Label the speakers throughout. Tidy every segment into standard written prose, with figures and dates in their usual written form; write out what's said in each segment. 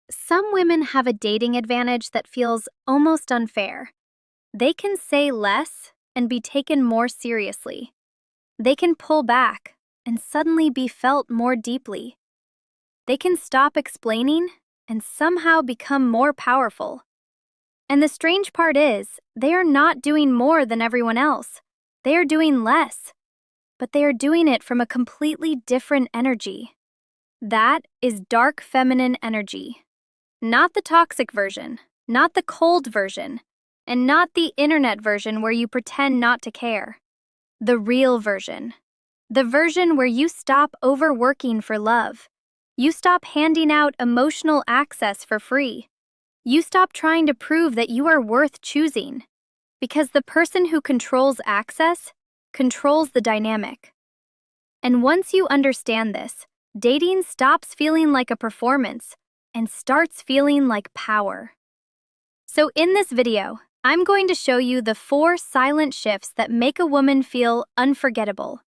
Speaker 1: Some women have a dating advantage that feels almost unfair. They can say less and be taken more seriously. They can pull back and suddenly be felt more deeply. They can stop explaining and somehow become more powerful. And the strange part is, they are not doing more than everyone else. They are doing less, but they are doing it from a completely different energy. That is dark feminine energy. Not the toxic version, not the cold version, and not the internet version where you pretend not to care. The real version. The version where you stop overworking for love. You stop handing out emotional access for free. You stop trying to prove that you are worth choosing. Because the person who controls access controls the dynamic. And once you understand this, dating stops feeling like a performance and starts feeling like power. So in this video, I'm going to show you the 4 silent shifts that make a woman feel unforgettable.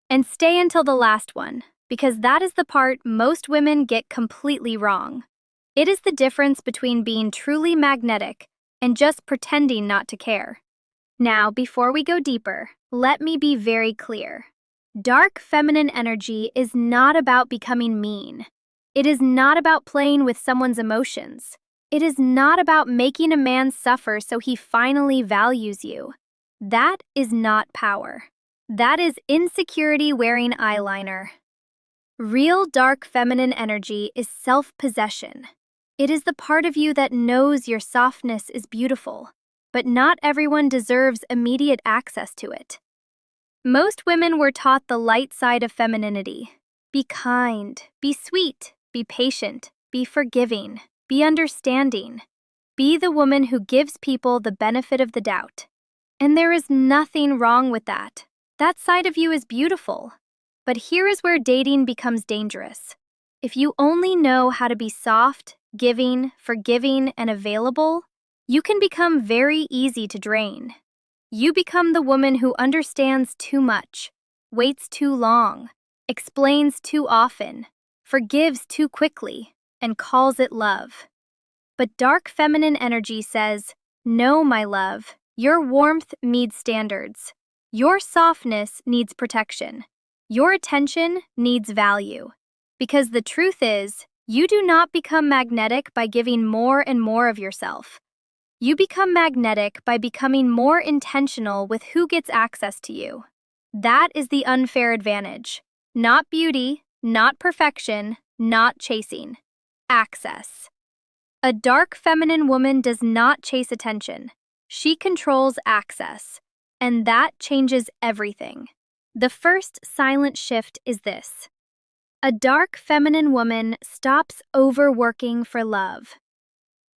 Speaker 1: And stay until the last one, because that is the part most women get completely wrong. It is the difference between being truly magnetic and just pretending not to care. Now, before we go deeper, let me be very clear. Dark feminine energy is not about becoming mean. It is not about playing with someone's emotions. It is not about making a man suffer so he finally values you. That is not power. That is insecurity wearing eyeliner. Real dark feminine energy is self-possession. It is the part of you that knows your softness is beautiful, but not everyone deserves immediate access to it. Most women were taught the light side of femininity. Be kind, be sweet, be patient, be forgiving, be understanding. Be the woman who gives people the benefit of the doubt. And there is nothing wrong with that. That side of you is beautiful. But here is where dating becomes dangerous. If you only know how to be soft, giving, forgiving, and available, you can become very easy to drain. You become the woman who understands too much, waits too long, explains too often, forgives too quickly, and calls it love. But dark feminine energy says, no, my love, your warmth needs standards. Your softness needs protection. Your attention needs value. Because the truth is, you do not become magnetic by giving more and more of yourself. You become magnetic by becoming more intentional with who gets access to you. That is the unfair advantage. Not beauty, not perfection, not chasing. Access. A dark feminine woman does not chase attention. She controls access. And that changes everything. The first silent shift is this. A dark feminine woman stops overworking for love.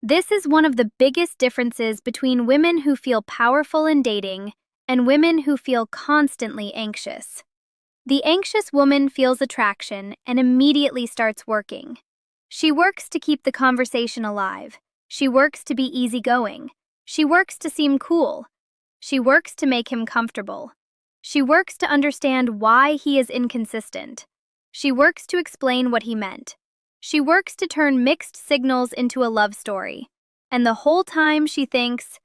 Speaker 1: This is one of the biggest differences between women who feel powerful in dating and women who feel constantly anxious. The anxious woman feels attraction and immediately starts working. She works to keep the conversation alive. She works to be easygoing. She works to seem cool. She works to make him comfortable. She works to understand why he is inconsistent. She works to explain what he meant. She works to turn mixed signals into a love story. And the whole time she thinks,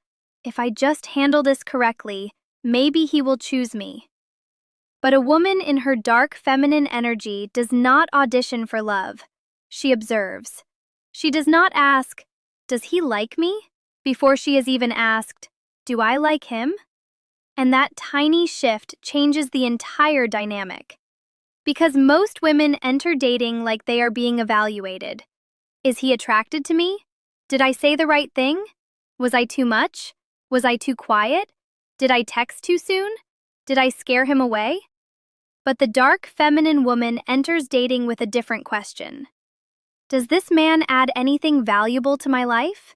Speaker 1: if I just handle this correctly, maybe he will choose me. But a woman in her dark feminine energy does not audition for love. She observes. She does not ask, does he like me? Before she has even asked, do I like him? And that tiny shift changes the entire dynamic. Because most women enter dating like they are being evaluated. Is he attracted to me? Did I say the right thing? Was I too much? Was I too quiet? Did I text too soon? Did I scare him away? But the dark feminine woman enters dating with a different question. Does this man add anything valuable to my life?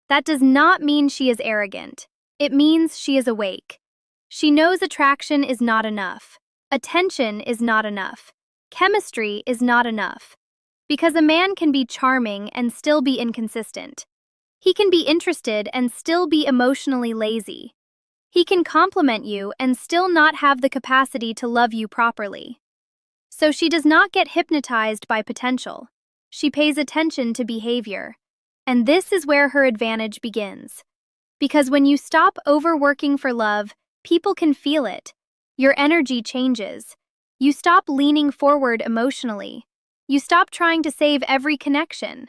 Speaker 1: That does not mean she is arrogant. It means she is awake. She knows attraction is not enough. Attention is not enough. Chemistry is not enough. Because a man can be charming and still be inconsistent. He can be interested and still be emotionally lazy. He can compliment you and still not have the capacity to love you properly. So she does not get hypnotized by potential. She pays attention to behavior. And this is where her advantage begins. Because when you stop overworking for love, people can feel it. Your energy changes. You stop leaning forward emotionally. You stop trying to save every connection.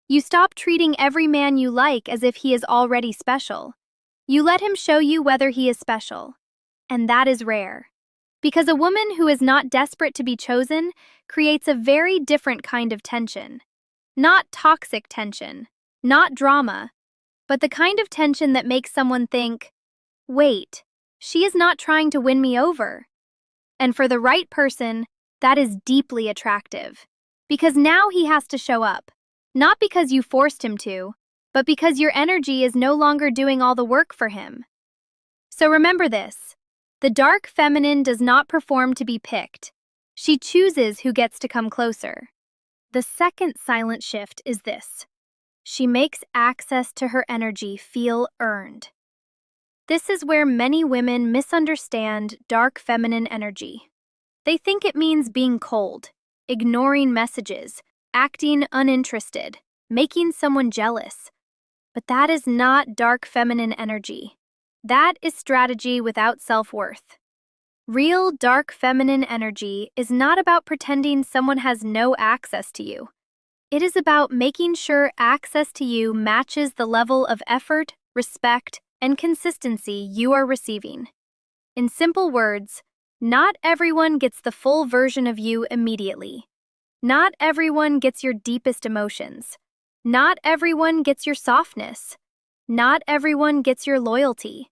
Speaker 1: You stop treating every man you like as if he is already special. You let him show you whether he is special. And that is rare. Because a woman who is not desperate to be chosen creates a very different kind of tension. Not toxic tension, not drama, but the kind of tension that makes someone think, wait, she is not trying to win me over. And for the right person, that is deeply attractive. Because now he has to show up. Not because you forced him to, but because your energy is no longer doing all the work for him. So remember this. The dark feminine does not perform to be picked. She chooses who gets to come closer. The second silent shift is this. She makes access to her energy feel earned. This is where many women misunderstand dark feminine energy. They think it means being cold, ignoring messages, acting uninterested, making someone jealous. But that is not dark feminine energy. That is strategy without self-worth. Real dark feminine energy is not about pretending someone has no access to you. It is about making sure access to you matches the level of effort, respect, and consistency you are receiving. In simple words, not everyone gets the full version of you immediately. Not everyone gets your deepest emotions. Not everyone gets your softness. Not everyone gets your loyalty.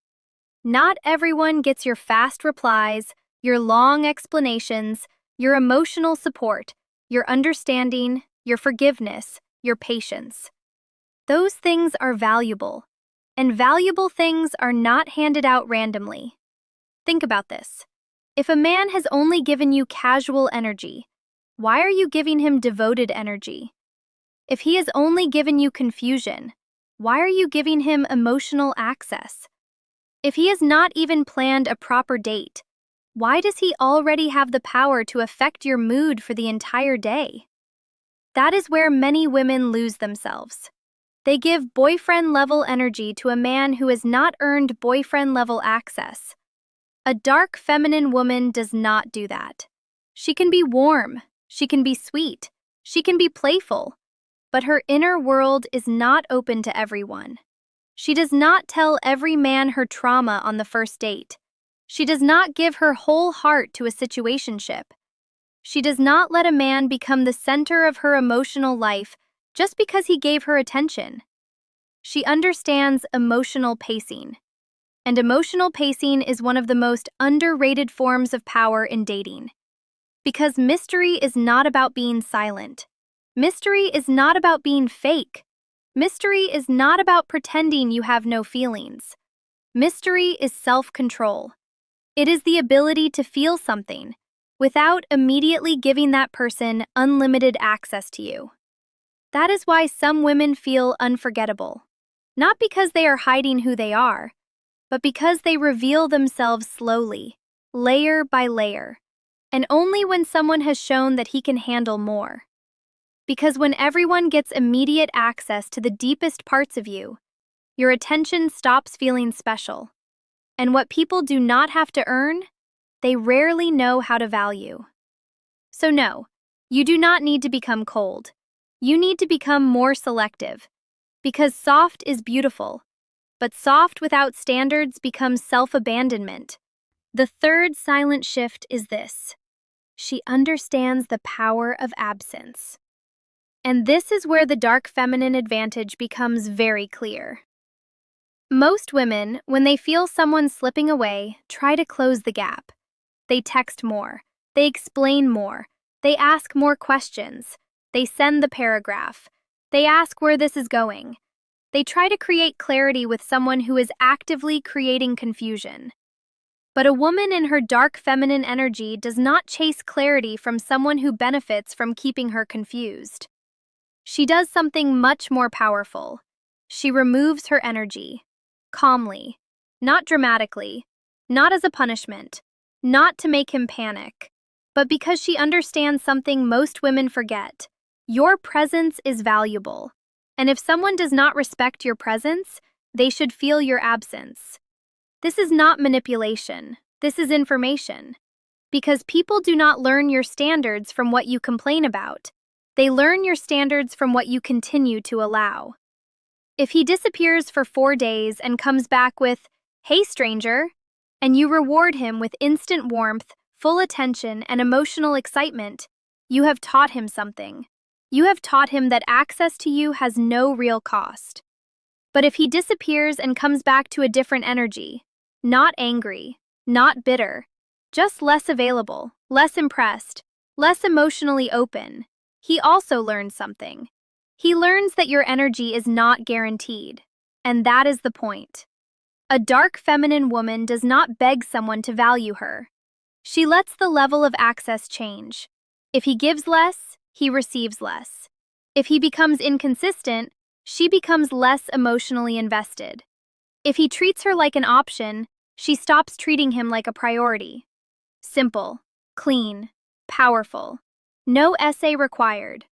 Speaker 1: Not everyone gets your fast replies, your long explanations, your emotional support, your understanding, your forgiveness, your patience. Those things are valuable, and valuable things are not handed out randomly. Think about this. If a man has only given you casual energy, why are you giving him devoted energy? If he has only given you confusion, why are you giving him emotional access? If he has not even planned a proper date, why does he already have the power to affect your mood for the entire day? That is where many women lose themselves. They give boyfriend-level energy to a man who has not earned boyfriend-level access. A dark feminine woman does not do that. She can be warm, she can be sweet, she can be playful, but her inner world is not open to everyone. She does not tell every man her trauma on the first date. She does not give her whole heart to a situationship. She does not let a man become the center of her emotional life just because he gave her attention. She understands emotional pacing. And emotional pacing is one of the most underrated forms of power in dating. Because mystery is not about being silent. Mystery is not about being fake. Mystery is not about pretending you have no feelings. Mystery is self-control. It is the ability to feel something without immediately giving that person unlimited access to you. That is why some women feel unforgettable. Not because they are hiding who they are, but because they reveal themselves slowly, layer by layer, and only when someone has shown that he can handle more. Because when everyone gets immediate access to the deepest parts of you, your attention stops feeling special. And what people do not have to earn, they rarely know how to value. So no, you do not need to become cold. You need to become more selective. Because soft is beautiful, but soft without standards becomes self-abandonment. The third silent shift is this. She understands the power of absence. And this is where the dark feminine advantage becomes very clear. Most women, when they feel someone slipping away, try to close the gap. They text more, they explain more, they ask more questions, they send the paragraph, they ask where this is going. They try to create clarity with someone who is actively creating confusion. But a woman in her dark feminine energy does not chase clarity from someone who benefits from keeping her confused. She does something much more powerful. She removes her energy, calmly, not dramatically, not as a punishment, not to make him panic, but because she understands something most women forget. Your presence is valuable, and if someone does not respect your presence, they should feel your absence. This is not manipulation, this is information. Because people do not learn your standards from what you complain about. They learn your standards from what you continue to allow. If he disappears for 4 days and comes back with, "Hey, stranger," and you reward him with instant warmth, full attention, and emotional excitement, you have taught him something. You have taught him that access to you has no real cost. But if he disappears and comes back to a different energy, not angry, not bitter, just less available, less impressed, less emotionally open, he also learns something. He learns that your energy is not guaranteed, and that is the point. A dark feminine woman does not beg someone to value her. She lets the level of access change. If he gives less, he receives less. If he becomes inconsistent, she becomes less emotionally invested. If he treats her like an option, she stops treating him like a priority. Simple, clean, powerful. No essay required.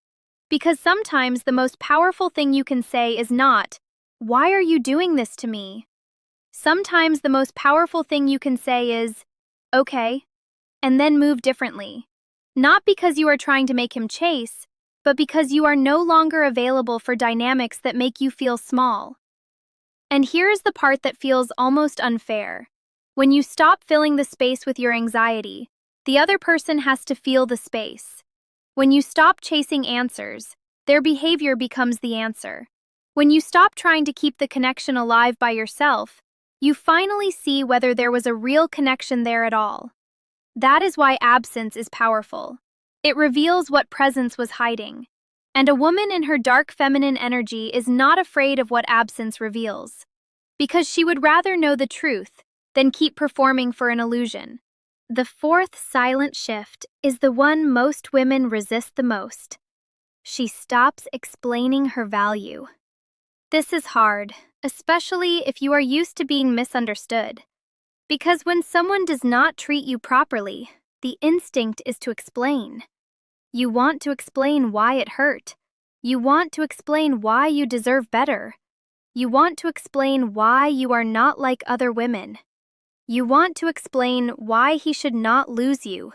Speaker 1: Because sometimes the most powerful thing you can say is not, "Why are you doing this to me?" Sometimes the most powerful thing you can say is, "Okay," and then move differently. Not because you are trying to make him chase, but because you are no longer available for dynamics that make you feel small. And here's the part that feels almost unfair. When you stop filling the space with your anxiety, the other person has to feel the space. When you stop chasing answers, their behavior becomes the answer. When you stop trying to keep the connection alive by yourself, you finally see whether there was a real connection there at all. That is why absence is powerful. It reveals what presence was hiding. And a woman in her dark feminine energy is not afraid of what absence reveals. Because she would rather know the truth than keep performing for an illusion. The fourth silent shift is the one most women resist the most. She stops explaining her value. This is hard, especially if you are used to being misunderstood. Because when someone does not treat you properly, the instinct is to explain. You want to explain why it hurt. You want to explain why you deserve better. You want to explain why you are not like other women. You want to explain why he should not lose you.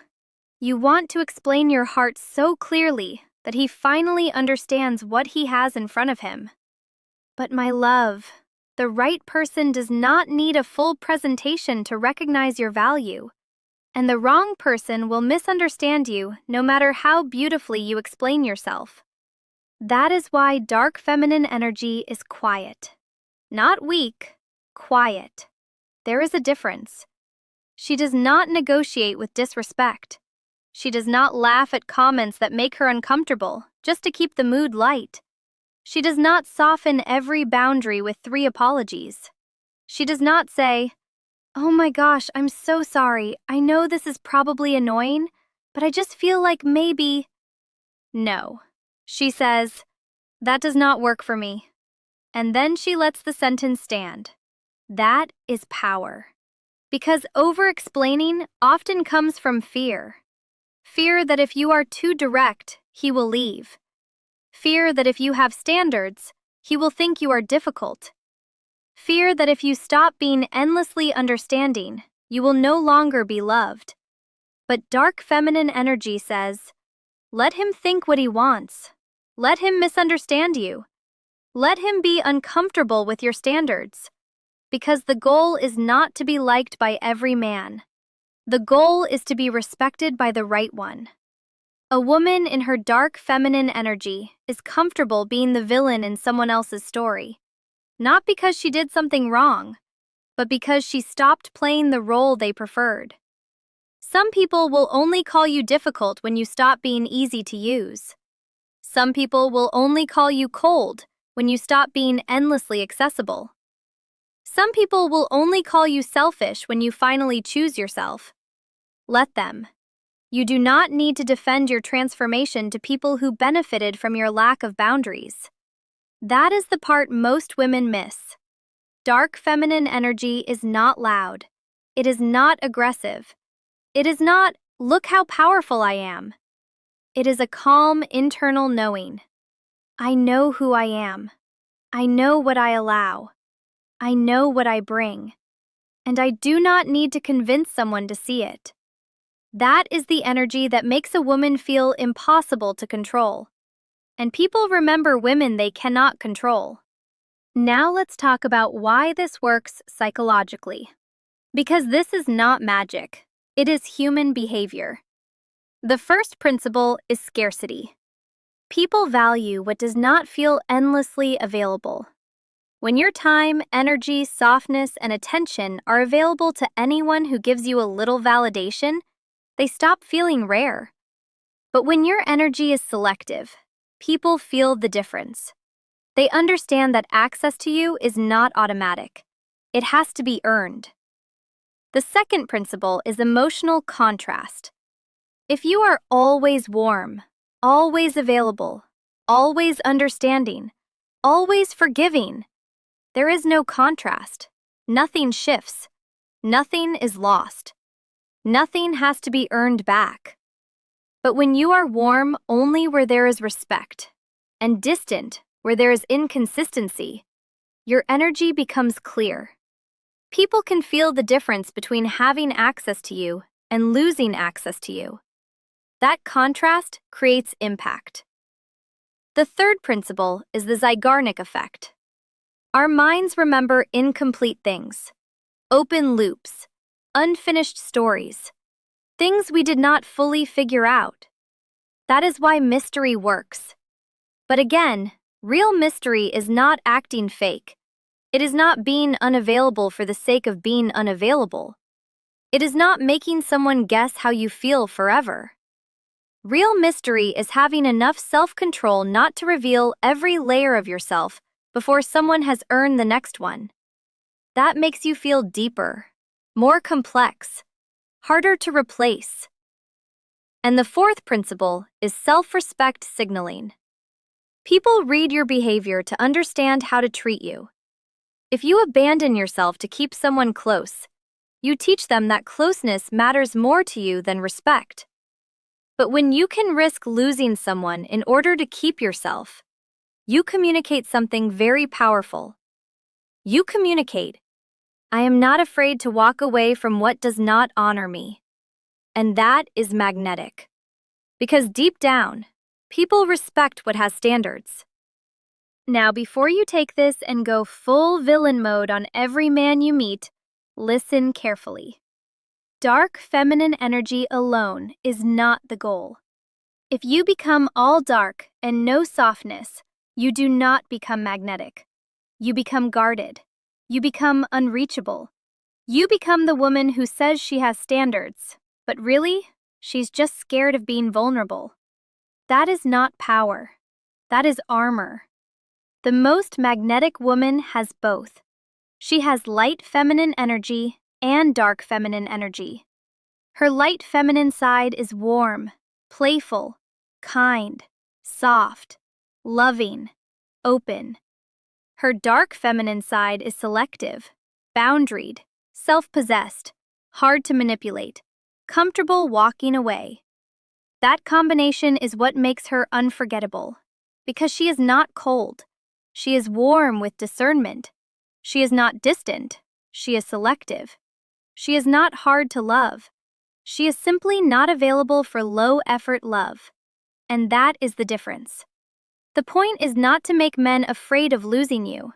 Speaker 1: You want to explain your heart so clearly that he finally understands what he has in front of him. But my love, the right person does not need a full presentation to recognize your value. And the wrong person will misunderstand you no matter how beautifully you explain yourself. That is why dark feminine energy is quiet. Not weak, quiet. There is a difference. She does not negotiate with disrespect. She does not laugh at comments that make her uncomfortable just to keep the mood light. She does not soften every boundary with 3 apologies. She does not say, "Oh my gosh, I'm so sorry. I know this is probably annoying, but I just feel like maybe..." No. She says, "That does not work for me." And then she lets the sentence stand. That is power. Because over-explaining often comes from fear. Fear that if you are too direct, he will leave. Fear that if you have standards, he will think you are difficult. Fear that if you stop being endlessly understanding, you will no longer be loved. But dark feminine energy says, let him think what he wants. Let him misunderstand you. Let him be uncomfortable with your standards. Because the goal is not to be liked by every man. The goal is to be respected by the right one. A woman in her dark feminine energy is comfortable being the villain in someone else's story. Not because she did something wrong, but because she stopped playing the role they preferred. Some people will only call you difficult when you stop being easy to use. Some people will only call you cold when you stop being endlessly accessible. Some people will only call you selfish when you finally choose yourself. Let them. You do not need to defend your transformation to people who benefited from your lack of boundaries. That is the part most women miss. Dark feminine energy is not loud. It is not aggressive. It is not, look how powerful I am. It is a calm internal knowing. I know who I am. I know what I allow. I know what I bring. And I do not need to convince someone to see it. That is the energy that makes a woman feel impossible to control. And people remember women they cannot control. Now let's talk about why this works psychologically. Because this is not magic. It is human behavior. The first principle is scarcity. People value what does not feel endlessly available. When your time, energy, softness, and attention are available to anyone who gives you a little validation, they stop feeling rare. But when your energy is selective, people feel the difference. They understand that access to you is not automatic. It has to be earned. The second principle is emotional contrast. If you are always warm, always available, always understanding, always forgiving, there is no contrast. Nothing shifts. Nothing is lost. Nothing has to be earned back. But when you are warm only where there is respect, and distant where there is inconsistency, your energy becomes clear. People can feel the difference between having access to you and losing access to you. That contrast creates impact. The third principle is the Zeigarnik effect. Our minds remember incomplete things, open loops, unfinished stories, things we did not fully figure out. That is why mystery works. But again, real mystery is not acting fake. It is not being unavailable for the sake of being unavailable. It is not making someone guess how you feel forever. Real mystery is having enough self-control not to reveal every layer of yourself before someone has earned the next one. That makes you feel deeper, more complex, harder to replace. And the fourth principle is self-respect signaling. People read your behavior to understand how to treat you. If you abandon yourself to keep someone close, you teach them that closeness matters more to you than respect. But when you can risk losing someone in order to keep yourself, you communicate something very powerful. You communicate, I am not afraid to walk away from what does not honor me. And that is magnetic. Because deep down, people respect what has standards. Now, before you take this and go full villain mode on every man you meet, listen carefully. Dark feminine energy alone is not the goal. If you become all dark and no softness, you do not become magnetic. You become guarded. You become unreachable. You become the woman who says she has standards, but really, she's just scared of being vulnerable. That is not power. That is armor. The most magnetic woman has both. She has light feminine energy and dark feminine energy. Her light feminine side is warm, playful, kind, soft, loving, open. Her dark feminine side is selective, boundaried, self-possessed, hard to manipulate, comfortable walking away. That combination is what makes her unforgettable, because she is not cold. She is warm with discernment. She is not distant. She is selective. She is not hard to love. She is simply not available for low-effort love. And that is the difference. The point is not to make men afraid of losing you.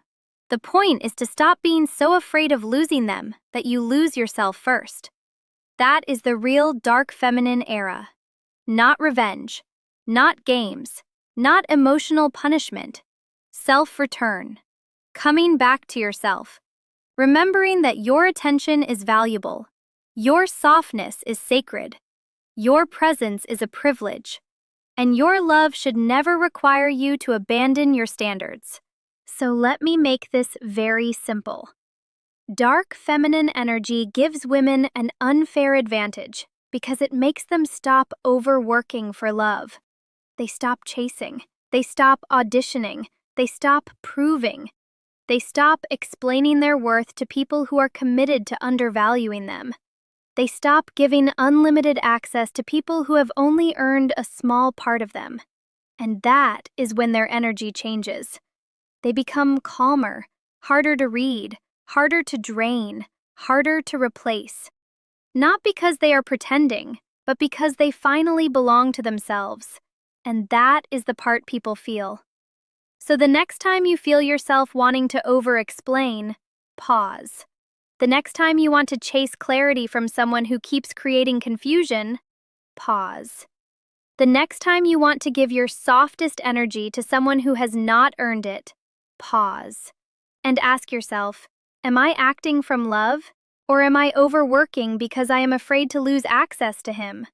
Speaker 1: The point is to stop being so afraid of losing them that you lose yourself first. That is the real dark feminine era. Not revenge, not games, not emotional punishment. Self-return. Coming back to yourself. Remembering that your attention is valuable. Your softness is sacred. Your presence is a privilege. And your love should never require you to abandon your standards. So let me make this very simple. Dark feminine energy gives women an unfair advantage because it makes them stop overworking for love. They stop chasing. They stop auditioning. They stop proving. They stop explaining their worth to people who are committed to undervaluing them. They stop giving unlimited access to people who have only earned a small part of them. And that is when their energy changes. They become calmer, harder to read, harder to drain, harder to replace. Not because they are pretending, but because they finally belong to themselves. And that is the part people feel. So the next time you feel yourself wanting to over-explain, pause. The next time you want to chase clarity from someone who keeps creating confusion, pause. The next time you want to give your softest energy to someone who has not earned it, pause. And ask yourself, am I acting from love, or am I overworking because I am afraid to lose access to him?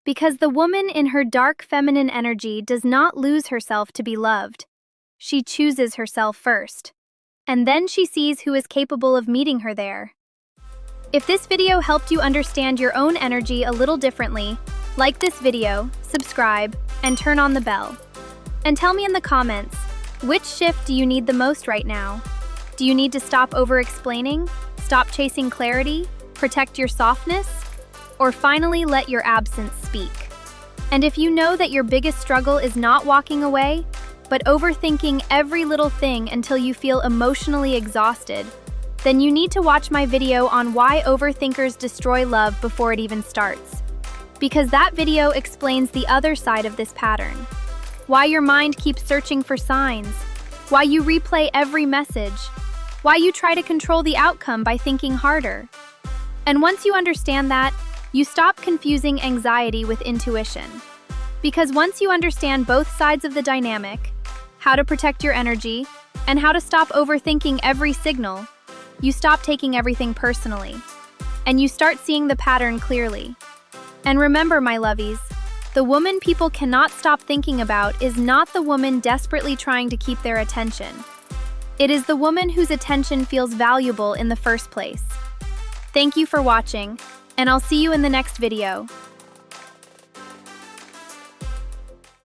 Speaker 1: Because the woman in her dark feminine energy does not lose herself to be loved. She chooses herself first. And then she sees who is capable of meeting her there. If this video helped you understand your own energy a little differently, like this video, subscribe, and turn on the bell. And tell me in the comments, which shift do you need the most right now? Do you need to stop over-explaining, stop chasing clarity, protect your softness, or finally let your absence speak? And if you know that your biggest struggle is not walking away, but overthinking every little thing until you feel emotionally exhausted, then you need to watch my video on why overthinkers destroy love before it even starts. Because that video explains the other side of this pattern. Why your mind keeps searching for signs, why you replay every message, why you try to control the outcome by thinking harder. And once you understand that, you stop confusing anxiety with intuition. Because once you understand both sides of the dynamic, how to protect your energy, and how to stop overthinking every signal, you stop taking everything personally, and you start seeing the pattern clearly. And remember, my lovies, the woman people cannot stop thinking about is not the woman desperately trying to keep their attention. It is the woman whose attention feels valuable in the first place. Thank you for watching, and I'll see you in the next video.